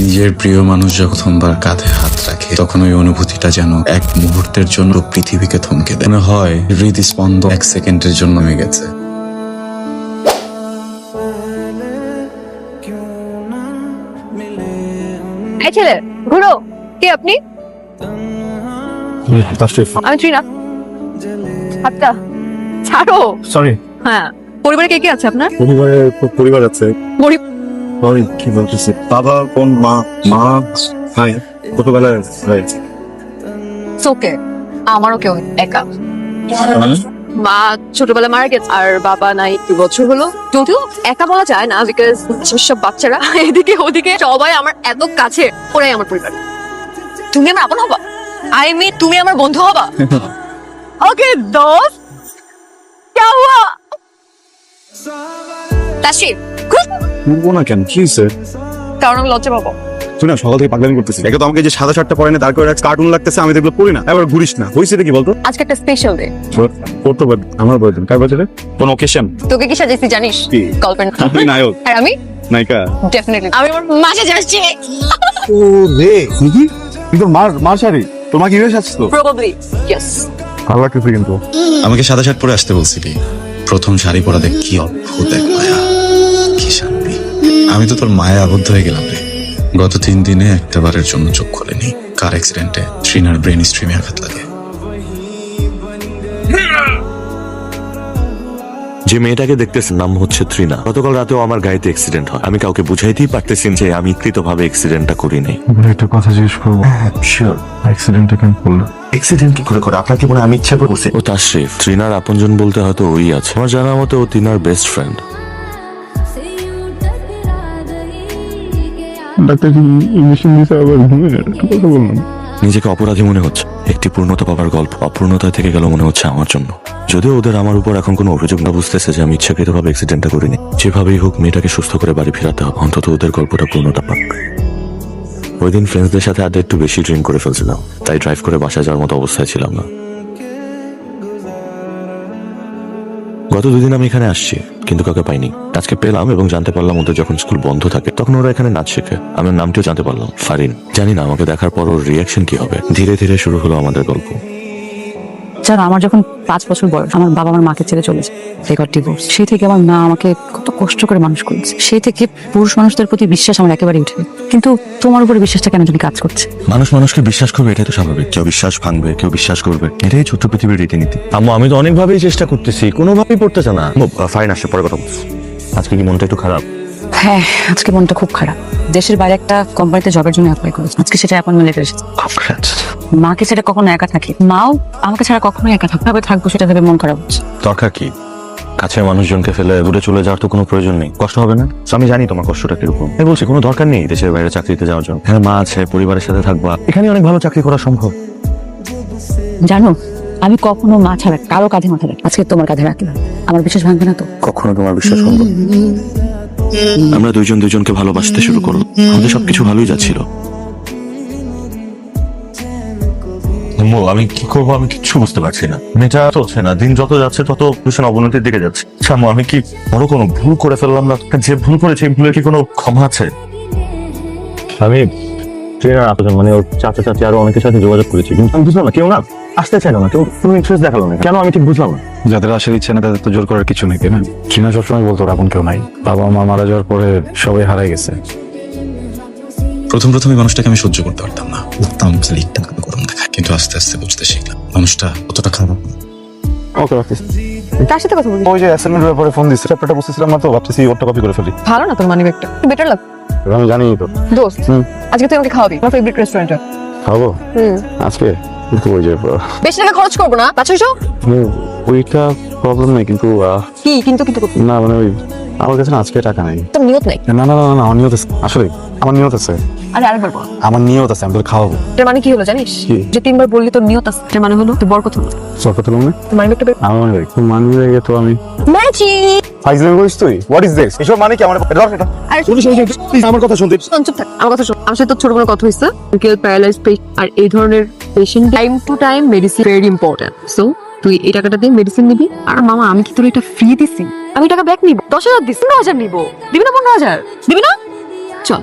নিজের প্রিয় মানুষ যখন প্রথমবার কাঁধে হাত রাখে তখন ওই অনুভূতিটা যেন এক মুহূর্তের জন্য পৃথিবীকে থমকে দেয়। মনে হয় হৃদস্পন্দন 1 সেকেন্ডের জন্য হয়ে গেছে। এই ছেলে ঘুরো। কে আপনি? আমি ট্রিনা। আচ্ছা ছাড়ো। সরি। হ্যাঁ, পরিবারে কে কে আছে আপনার? পরিবার আছে। গরিব। সরি, কি বলতেছি? বাবা, বোন, মা ভাই ছোটবেলায় হয়েছে। ওকে, আমারও কেউ একা। মা ছোটবেলায় মারা গেছে আর বাবা নাই 2 বছর হলো। যদিও একা বলা যায় না, বিকজ সব বাচ্চারা এদিকে ওদিকে সবাই আমার এত কাছে, ওরাই আমার পরিবার। তুমি আমার আপন হবা, আই মিন তুমি আমার বন্ধু হবা। ওকে দোস্ত, क्या हुआ? তাশরিফ বলবো না কেন, কি হয়েছে? কারণ আমি লজ্জা পাবো। তুই না সকাল থেকে পাগলামি করতেছিস। একে তো আমাকে যে সাদা শার্টটা পরে না দাঁড় করে কার্টুন লাগতেছে, আমি দেখলে পড়ি না, এবার ঘুরিস না। হয়েছে কি বলতো? আজকে একটা স্পেশাল ডে। করতে পারবি আমার বলতেন কার বাজারে কোন ওকেশন? তোকে কি সাজাইছি জানিস? কি? গল্পের তুই নায়ক আর আমি নায়িকা। ডেফিনেটলি আমি আমার মাঝে যাচ্ছি। ও রে কি তুই তো মার শাড়ি তোমাকে ইউএস আসছিস তো? Probably yes. ভালো লাগতেছে কিন্তু। আমাকে সাদা শার্ট পরে আসতে বলছিলি, প্রথম শাড়ি পরা দেখ কি অদ্ভুত এক মায়া, কি শান্তি। আমি তো তোর মায়া আবদ্ধ হয়ে গেলাম রে। গত 3 দিনে একটা বারের জন্য চোখ খোলেনি। কার অ্যাক্সিডেন্টে ট্রিনার ব্রেন স্ট্রিমে আঘাত লাগে। যে মেয়েটাকে দেখতেছেন নাম হচ্ছে ত্রিনা। গতকাল রাতেও আমার গাড়িতে অ্যাক্সিডেন্ট হয়। আমি কাউকে বুঝাইতেই পারতেছি যে আমি কৃতভাবে অ্যাক্সিডেন্টটা করি নাই। একটা কথা জিজ্ঞেস করবো? শিওর অ্যাক্সিডেন্টটা কেন করলো? অ্যাক্সিডেন্ট কি করে আপনাকে মনে আমি ইচ্ছা করে বসে? ও তাশরিফ, ত্রিনার আপনজন বলতে হয়তো ওই আছে। আমার জানার মতো ও তিনার বেস্ট ফ্রেন্ড। ডাক্তার ইঞ্জেকশন দিতে আবার ঘুমিয়ে গেল, একটু কথা বললাম। নিজেকে অপরাধী মনে হচ্ছে। একটি পূর্ণতা পাবার গল্প অপূর্ণতায় থেকে গেল মনে হচ্ছে আমার জন্য। যদিও ওদের আমার উপর এখন কোনো অভিযোগ না, বুঝতেছে যে আমি ইচ্ছাকৃতভাবে অ্যাক্সিডেন্টটা করিনি। যেভাবেই হোক মেয়েটাকে সুস্থ করে বাড়ি ফেরাতে হবে, অন্তত ওদের গল্পটা পূর্ণতা পাক। ওই দিন ফ্রেন্ডসদের সাথে আড্ডা একটু বেশি ড্রিঙ্ক করে ফেলছিলাম, তাই ড্রাইভ করে বাসায় যাওয়ার মতো অবস্থায় ছিলাম না। গত 2 দিন আমি এখানে আসছি, কিন্তু কাউকে পাইনি। আজকে পেলাম এবং জানতে পারলাম ওদের যখন স্কুল বন্ধ থাকে তখন ওরা এখানে নাচ শেখে। আমার নামটিও জানতে পারলাম, ফারিন। জানি না আমাকে দেখার পর ওর রিয়াকশন কি হবে। ধীরে ধীরে শুরু হলো আমাদের গল্প। জানো, আমার যখন 5 বছর বয়স আমার বাবা আমার মাকে ছেড়ে চলেছে, ডিভোর্স। সেই থেকে আমার মা আমাকে কত কষ্ট করে মানুষ করেছে। সেই থেকে পুরুষ মানুষদের প্রতি বিশ্বাস আমার একেবারে উঠে। কিন্তু তোমার উপরে বিশ্বাসটা কেন জানি কাজ করছে। মানুষ মানুষকে বিশ্বাস করবে, এটাই তো স্বাভাবিক। কেউ বিশ্বাস ভাঙবে, কেউ বিশ্বাস করবে, এটাই ছোট্ট পৃথিবীর রীতিনীতি। আম্মু, আমি তো অনেকভাবেই চেষ্টা করতেছি, কোনোভাবেই পড়তেছে না। ফাইন আসছে, পরে কথা বলছি। আজকে কি মনটা একটু খারাপ? হ্যাঁ, আজকে মনটা খুব খারাপ। দেশের বাইরে একটা কোম্পানিতে জবের জন্য অ্যাপ্লাই করেছি। আজকে সেটা অ্যাপয়েন্টমেন্ট লেটার এসেছে। মাকে ছাড়া কখনো একা থাকে, মাও আমাকে ছাড়া কখনোই একা থাকবে থাকবো সেটা ভেবে মন খারাপ হচ্ছে। দরকার কি? কাছের মানুষজনকে ফেলে দূরে চলে যাওয়ার তো কোনো প্রয়োজন নেই। কষ্ট হবে না? আমি জানি তোমার কষ্টটা কিরকম। আমি বলছি কোনো দরকার নেই দেশের বাইরে চাকরিতে যাওয়ার জন্য। হ্যাঁ, মা আছে, পরিবারের সাথে থাকবা, এখানে অনেক ভালো চাকরি করা সম্ভব। জানো, আমি কখনো মা ছাড়া কারো কাঁধে মাথা রাখি, আজকে তোমার কাঁধে রাখলাম। আমার বিশ্বাস ভাঙবে না তো? কখনো তোমার বিশ্বাস সম্ভব? আমরা দুজনকে ভালোবাসতে শুরু করলো, আমাদের সবকিছু ভালোই যাচ্ছিল। আমি কি করবো আমি কিচ্ছু বুঝতে পারছি না। মেয়েটা চলছে না, দিন যত যাচ্ছে তত ভীষণ অবনতির দিকে যাচ্ছে। আম্মু, আমি কি বড় কোনো ভুল করে ফেললাম না? যে ভুল করেছে এই ভুলের কি কোনো ক্ষমা আছে? আমি ট্রেনার আপন, মানে ওর চাচা চাচি আরো অনেকের সাথে যোগাযোগ করেছি, কিন্তু আমি বুঝলাম না, কেউ না আসতে চাইলো না, কেউ কোনো ইন্টারেস্ট দেখালো না। কেন আমি ঠিক বুঝলাম না। যাদের আসার ইচ্ছে না তাদের তো জোর করার কিছু নেই, তাই না? ট্রিনা সবসময় বলতো ওর আপন কেউ নাই। বাবা মা মারা যাওয়ার পরে সবাই হারাই গেছে। প্রথম এই মানুষটাকে আমি সহ্য করতে পারতাম না, ভাবতাম খালি একটা গরম দেখায়। কিন্তু আস্তে আস্তে বুঝতে শিখলাম মানুষটা অতটা খারাপ না। ওকে, রাখছিস? তার সাথে কথা বলি। ওই যে অ্যাসাইনমেন্টের ব্যাপারে ফোন দিচ্ছে, চ্যাপ্টারটা বুঝতেছিলাম না তো, ভাবতেছি ওরটা কপি করে ফেলি। ভালো না তোর মানি ব্যাগটা? বেটার লাগ। আমি জানি তো। দোস্ত, আজকে তুই আমাকে খাওয়াবি আমার ফেভারিট রেস্টুরেন্টে। খাবো আজকে? কিন্তু ওই যে বেশি টাকা খরচ করবো না, বাচ্চা হইছো। ওইটা প্রবলেম নেই, কিন্তু কি কিন্তু না, মানে ওই আমার কাছে না আজকে টাকা নেই। তোর নিয়ত নাই? না না না না, আমার নিয়ত আছে, আসলে আমার নিয়ত আছে। আরে আরেকবার বল। আমার নিয়ত আছে, আমি তোকে খাওয়াবো। এর মানে কি হলো জানিস? কি? যে 3 বার বললি তোর নিয়ত আছে, এর মানে হলো তুই বরকত হলো। সরকার তো না তোর মানি ব্যাগটা বের। আমার মনে হয় তোর মানি ব্যাগে তো আমি ম্যাজিক। ফাইজলামি করিস তুই? What is this? এসব মানে কি? আমার এটা আরে শুনিস, প্লিজ আমার কথা শুনতে। চুপ থাক, আমার কথা শোন। আমার সাথে তোর ছোট কোনো কথা হইছে? কেউ প্যারালাইজ পেশেন্ট আর এই ধরনের patient time to time medicine very important. So তুই এই টাকাটা দিয়ে মেডিসিন নিবি। আর মামা, আমি কি তোর এটা ফ্রি দিছি? আমি টাকা ব্যাক নিব। 10,000 দিস, 15,000 নিব। দিবি না? 15,000 দিবি না? চল।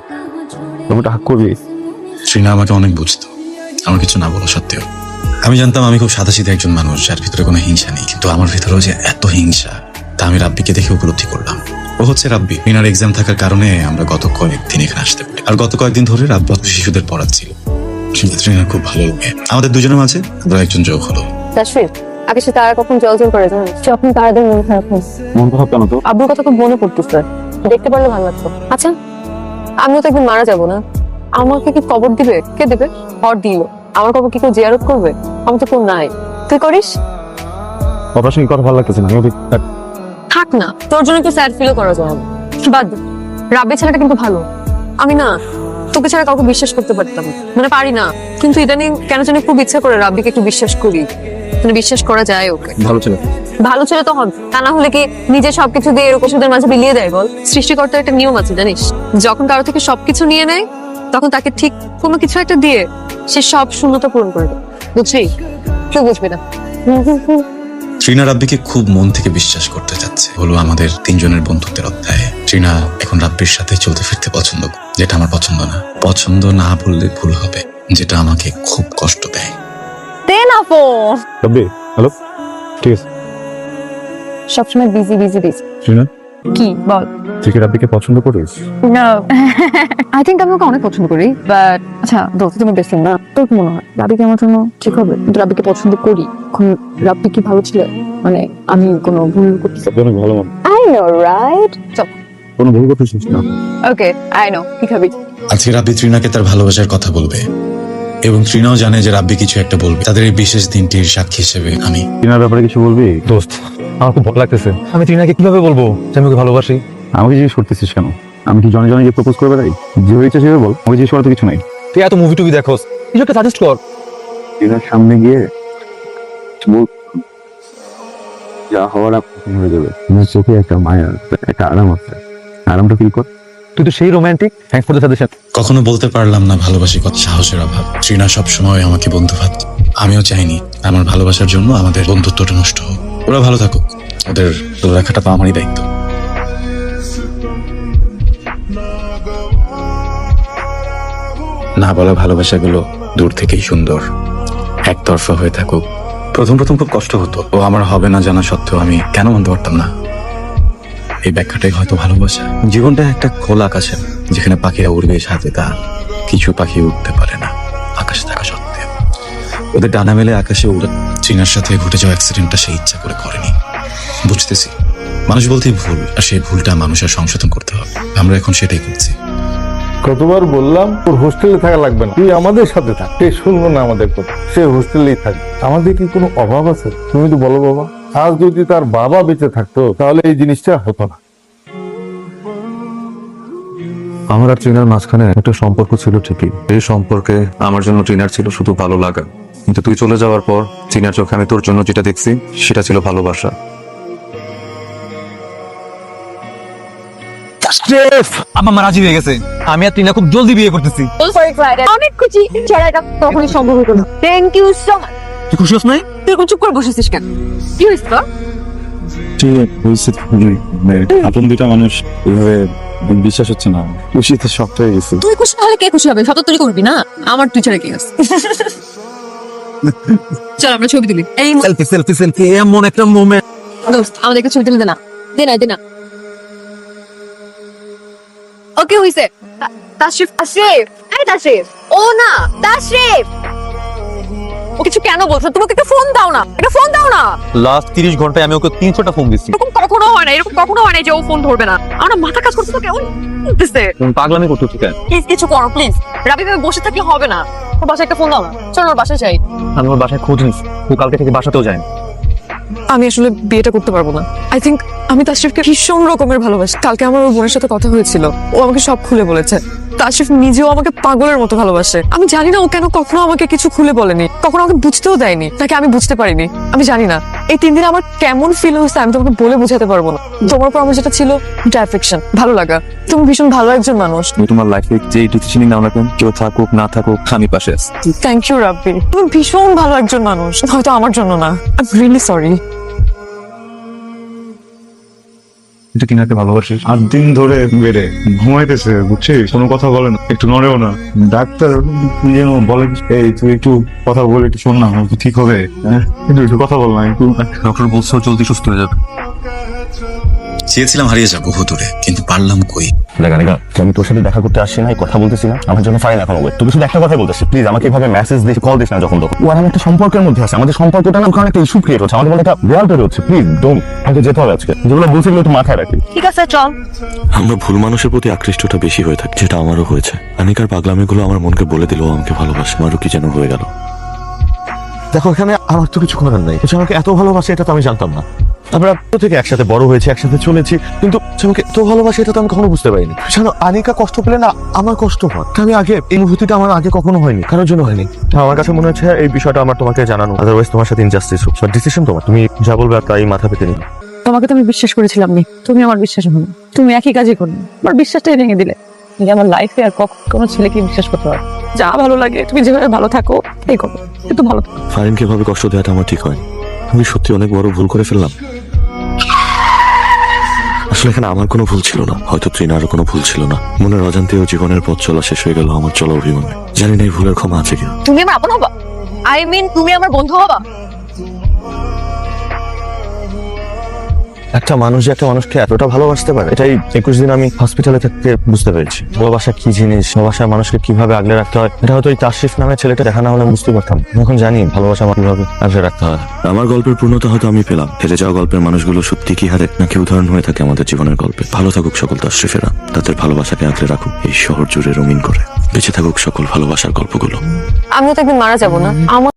তুমি টাকা করবি। ট্রিনা আমাকে অনেক বুঝতো, আমার কিছু না বলা সত্ত্বেও। আমি জানতাম আমি খুব সাদাসিধে একজন মানুষ, যার ভিতরে কোনো হিংসা নেই, কিন্তু আমার ভিতরেও যে এত হিংসা তা আমি রাব্বিকে দেখে উপলব্ধি করলাম। ও হচ্ছে রাব্বি। ট্রিনার এক্সাম থাকার কারণে আমরা গত কয়েকদিন এখানে আসতে পারি, আর গত কয়েকদিন ধরে রাব্বি শিশুদের পড়াচ্ছিল। ট্রিনার খুব ভালো লাগে। আমাদের দুজনের মাঝে আমরা একজন যোগ হলো। তাশরিফ, আকাশে তারা কখন জল করে জানো, যখন তারাদের মন খারাপ হয়। মন খারাপ কেন তো? আব্বুর কথা খুব মনে পড়তেছে, দেখতে পারলে ভালো লাগতো। আচ্ছা, আমিও তো একদিন মারা যাবো না, আমাকে কি কবর দিবে? কে দেবে? হর দিল। আমার কবর কি কেউ জিয়ারত করবে? আমি তো কোন নাই। তুই করিস? অপারেশন করা ভালো লাগতেছে না। থাক না, তোর জন্য একটু স্যাড ফিলও করা যায় না। বাদ দে। রাব্বি ছেলেটা কিন্তু ভালো। আমি না তোকে ছাড়া কাউকে বিশ্বাস করতে পারতাম না, মানে পারি না, কিন্তু ইদানিং কেন জানি খুব ইচ্ছা করে রাব্বিকে একটু বিশ্বাস করি, মানে বিশ্বাস করা যায় ওকে। ভালো ছেলে। ভালো ছেলে তো হবে, তা না হলে কি নিজে সবকিছু দিয়ে এরকম ওষুধের মাঝে বিলিয়ে দেয় বল? সৃষ্টিকর্তার একটা নিয়ম আছে জানিস, যখন কারো থেকে সবকিছু নিয়ে নেয় তখন তাকে ঠিক কোনো কিছু একটা দিয়ে সে সব শূন্যতা পূরণ করে দেয়। বুঝলি? তুই বুঝবি না। ট্রিনা রাব্বিকে খুব মন থেকে বিশ্বাস করতে চাচ্ছে, হলো আমাদের তিনজনের বন্ধুত্বের অধ্যায়। ট্রিনা এখন রাব্বির সাথে চলতে ফিরতে পছন্দ করে, যেটা আমার পছন্দ না। পছন্দ না বললে ভুল হবে, যেটা আমাকে খুব কষ্ট দেয়। দে না ফোন। রাব্বি, হ্যালো। ঠিক আছে। সবসময় বিজি বিজি বিজি। ট্রিনা, কি বল? তুই কি রাব্বিকে পছন্দ করিস? না, আই থিংক আমি ওকে অনেক পছন্দ করি, বাট আচ্ছা দোস্ত তুমি বেস্ট ফ্রেন্ড না, তোর কি মনে হয় রাব্বি কি আমার জন্য ঠিক হবে? কিন্তু রাব্বিকে পছন্দ করি, এখন রাব্বি কি ভালো ছিল? মানে আমি কোনো ভুল করতেছি? অনেক ভালো মানুষ। I know right. চল। কোনো ভুল করতেছিস না। ওকে, আই নো। কি খাবি? আজকে রাব্বি ট্রিনাকে তার ভালোবাসার কথা বলবে, এবং ট্রিনাও জানে যে রাব্বি কিছু একটা বলবে। তাদের এই বিশেষ দিনটির সাক্ষী হিসেবে আমি। ট্রিনার ব্যাপারে কিছু বলবি? দোস্ত, আমার খুব ভয় লাগতেছে। আমি ট্রিনাকে কিভাবে বলবো যে আমি ওকে ভালোবাসি? আমাকে জিজ্ঞেস করতেছিস কেন? আমি কি জনে জনে গিয়ে প্রপোজ করবে তাই? যেভাবে ইচ্ছা সেভাবে বল, আমাকে জিজ্ঞেস করার তো কিছু নাই। তুই এত মুভি টুভি দেখোস, কিছু একটা সাজেস্ট কর। ট্রিনার সামনে গিয়ে বল, যা হওয়ার হয়ে যাবে। তোমার চোখে একটা মায়া, একটা আরাম আছে। আরামটা ফিল কর। তুই তো সেই romantic. Thanks for the suggestion. কখনো বলতে পারলাম না ভালোবাসি, কত সাহসের অভাব। ট্রিনা সবসময় আমাকে বন্ধু ভাবত, আমিও চাইনি আমার ভালোবাসার জন্য আমাদের বন্ধুত্বটা নষ্ট হোক। ওরা ভালো থাকুক, ওদের ভালো রাখাটা তো আমারই দায়িত্ব। না বলা ভালোবাসাগুলো দূর থেকেই সুন্দর, একতরফা হয়ে থাকুক। প্রথম প্রথম খুব কষ্ট হতো, ও আমার হবে না জানা সত্ত্বেও আমি কেন মানতে পারতাম না। এই ব্যাখ্যাটাই হয়তো ভালোবাসা। জীবনটা একটা খোলা আকাশে, যেখানে পাখিরা উড়বে সাথে, তা কিছু পাখি উঠতে পারে না আকাশে থাকা সত্ত্বেও। ওদের ডানা মেলে আকাশে উড়ে। চীনার সাথে ঘটে যাওয়া অ্যাক্সিডেন্টটা সে ইচ্ছা করে করেনি, বুঝতেছি। মানুষ বলতেই ভুল, আর সেই ভুলটা মানুষের সংশোধন করতে হবে। আমরা এখন সেটাই করছি। কতবার বললাম তোর হোস্টেলে থাকা লাগবে না, তুই আমাদের সাথে থাক। সে শুনবো না আমাদের কথা, সে হোস্টেলেই থাক। আমাদের কি কোনো অভাব আছে? তুমি তো বলো বাবা। আজ যদি তার বাবা বেঁচে থাকতো তাহলে এই জিনিসটা হতো না। আমার আর ট্রিনার মাঝখানে একটা সম্পর্ক ছিল ঠিকই। এই সম্পর্কে আমার জন্য ট্রিনার ছিল শুধু ভালো লাগা, কিন্তু তুই চলে যাওয়ার পর ট্রিনার চোখে আমি তোর জন্য যেটা দেখছি সেটা ছিল ভালোবাসা। আমার মা রাজি হয়ে গেছে, আমি আর ট্রিনা খুব জলদি বিয়ে করতেছি। অনেক খুশি, ছাড়া এটা কখনোই সম্ভব হতো না। Thank you so much. তুই খুশি হস নাই? তুই এখন চুপ করে বসেছিস কেন? কি হয়েছে তোর? আপন দুইটা মানুষ এভাবে বিশ্বাস হচ্ছে না। খুশিতে সব হয়ে গেছে। তুই খুশি না হলে কে খুশি হবে? সব তো তুই করবি না, আমার তুই ছাড়া কে আছে? চল আমরা ছবি তুলি। এই সেলফি সেলফি সেলফি, এমন একটা মোমেন্ট। দোস্ত আমাদের একটা ছবি তুলে দে না, দে না দে না। ওকে হইছে। তাশরিফ, তাশরিফ, এই তাশরিফ। ও না, তাশরিফ। ও কিছু কেন বলছো? তুমি ওকে একটা ফোন দাও না, একটা ফোন দাও না। লাস্ট 30 ঘন্টায় আমি ওকে 300টা ফোন দিচ্ছি। এরকম কখনো হয় না, এরকম কখনো হয় না যে ও ফোন ধরবে না। আমার মাথা কাজ করছে তো কেমন বলতেছে। তুমি পাগলামি করতেছো কেন? প্লিজ কিছু করো প্লিজ। রাবি ভাবে বসে থাকলে হবে না, ওর বাসায় একটা ফোন দাও না। চল ওর বাসায় যাই। আমি ওর বাসায় খোঁজ নিচ্ছি, ও কালকে থেকে বাসাতেও যায় না। আমি আসলে বিয়েটা করতে পারবো না। আই থিঙ্ক আমি তাশরিফকে ভীষণ রকমের ভালোবাসি। কালকে আমার ওর বোনের সাথে কথা হয়েছিল, ও আমাকে সব খুলে বলেছে। তাশরিফ নিজেও আমাকে পাগলের মতো ভালোবাসে। আমি জানি না ও কেন কখনো আমাকে কিছু খুলে বলেনি, কখনো আমাকে বুঝতেও দেয়নি, নাকি আমি বুঝতে পারিনি, আমি জানি না। এই 3 দিনে আমার কেমন ফিল হয়েছে আমি তোমাকে বলে বোঝাতে পারবো না। তোমার উপর আমার যেটা ছিল অ্যাফেকশন, ভালো লাগা। তুমি ভীষণ ভালো একজন মানুষ। তুমি তোমার লাইফে যে ডিসিশনই নাও না কেন, কেউ থাকুক না থাকুক, আমি পাশে আছি। থ্যাংক ইউ রাব্বি, তুমি ভীষণ ভালো একজন মানুষ। হয়তো আমার জন্য না, আই এম রিয়েলি সরি। তুই টিনাকে ভালোবাসিস। 8 দিন ধরে বেড়ে ঘুমাইতেছে, বুঝছিস? কোনো কথা বলে না, একটু নড়েও না। ডাক্তার যেন বলে, এই তুই একটু কথা বলে একটু শোন না, হয়তো ঠিক হবে। হ্যাঁ, কিন্তু একটু কথা বল না একটু। ডক্টর বলছে ও জলদি সুস্থ হয়ে যাবে। চেয়েছিলাম হারিয়ে যাবো হুতুরে, কিন্তু পারলাম কই। দেখা আমি তোর সাথে দেখা করতে আসছি না, কথা বলতেছি না, আমার জন্য ফাইন এখন তোকে শুধু একটা কথাই বলতেছি, প্লিজ আমাকে এভাবে মেসেজ দিস, কল দিস না যখন তখন। ও আর আমি একটা সম্পর্কের মধ্যে আছে, আমাদের সম্পর্কটা না ওখানে একটা ইস্যু ক্রিয়েট হচ্ছে, আমাদের মধ্যে একটা দেয়াল তৈরি হচ্ছে। প্লিজ ডোন্ট, আমাকে যেতে হবে আজকে। যেগুলো বলছি এগুলো একটু মাথায় রাখি। ঠিক আছে চল। আমরা ভুল মানুষের প্রতি আকৃষ্টটা বেশি হয়ে থাকে, যেটা আমারও হয়েছে। আনিকার পাগলামিগুলো আমার মনকে বলে দিল আমাকে ভালোবাসে, আমারও কি যেন হয়ে গেল। দেখো এখানে আমার তো কিছু করার নাই, আমাকে এত ভালোবাসে এটা তো আমি জানতাম না। আমরা তো থেকে একসাথে বড় হয়েছি, একসাথে চলেছি, কিন্তু আমাকে এত ভালোবাসে এটা তো আমি কখনো বুঝতে পারিনি। জানো আনিকা কষ্ট পেলে না আমার কষ্ট হয়, আমি আগে এই অনুভূতিটা আমার আগে কখনো হয়নি, কারোর জন্য হয়নি। আমার কাছে মনে হচ্ছে এই বিষয়টা আমার তোমাকে জানানো, আদারওয়াইজ তোমার সাথে ইনজাস্টিস হোক। ডিসিশন তোমার, তুমি যা বলবে তাই মাথা পেতে নিবে। তোমাকে তো আমি বিশ্বাস করেছিলাম নি, তুমি আমার বিশ্বাস হলো। তুমি একই কাজই করো, আমার বিশ্বাসটাই ভেঙে দিলে। যে আমার লাইফে আর কোনো ছেলেকে বিশ্বাস করতে পারো, যা ভালো লাগে তুমি যেভাবে ভালো থাকো এই করো, কিন্তু ভালো থাকো। ফারিনকে ভাবে কষ্ট দেওয়াটা আমার ঠিক হয়, আমি সত্যি অনেক বড় ভুল করে ফেললাম। আসলে এখানে আমার কোনো ভুল ছিল না, হয়তো ট্রিনারও কোনো ভুল ছিল না। মনের অজান্তেও জীবনের পথ চলা শেষ হয়ে গেল আমার চলা অভিমানে। জানি না এই ভুলের ক্ষমা আছে কিনা। তুমি আমার আপন হবা, আই মিন তুমি আমার বন্ধু হবা। একটা মানুষ যে একটা মানুষকে এতটা ভালোবাসতে পারে, এটাই 21 দিন আমি হসপিটালে থাকতে বুঝতে পেরেছি। ভালোবাসা কি জিনিস, ভালোবাসা মানুষকে কিভাবে আগলে রাখতে হয়, এটা হয়তো এই তাশরিফ নামে ছেলেটা দেখা না হলে আমি বুঝতে পারতাম। আমি এখন জানি ভালোবাসা আমার কিভাবে আগলে রাখতে হয়। আমার গল্পের পূর্ণতা হয়তো আমি পেলাম, হেরে যাওয়া গল্পের মানুষগুলো সত্যি কি হারে নাকি উদাহরণ হয়ে থাকে আমাদের জীবনের গল্পে। ভালো থাকুক সকল তাশরিফেরা, তাদের ভালোবাসাকে আগলে রাখুক এই শহর জুড়ে রঙিন করে। বেঁচে থাকুক সকল ভালোবাসার গল্পগুলো। আমিও তো একদিন মারা যাবো না, আমার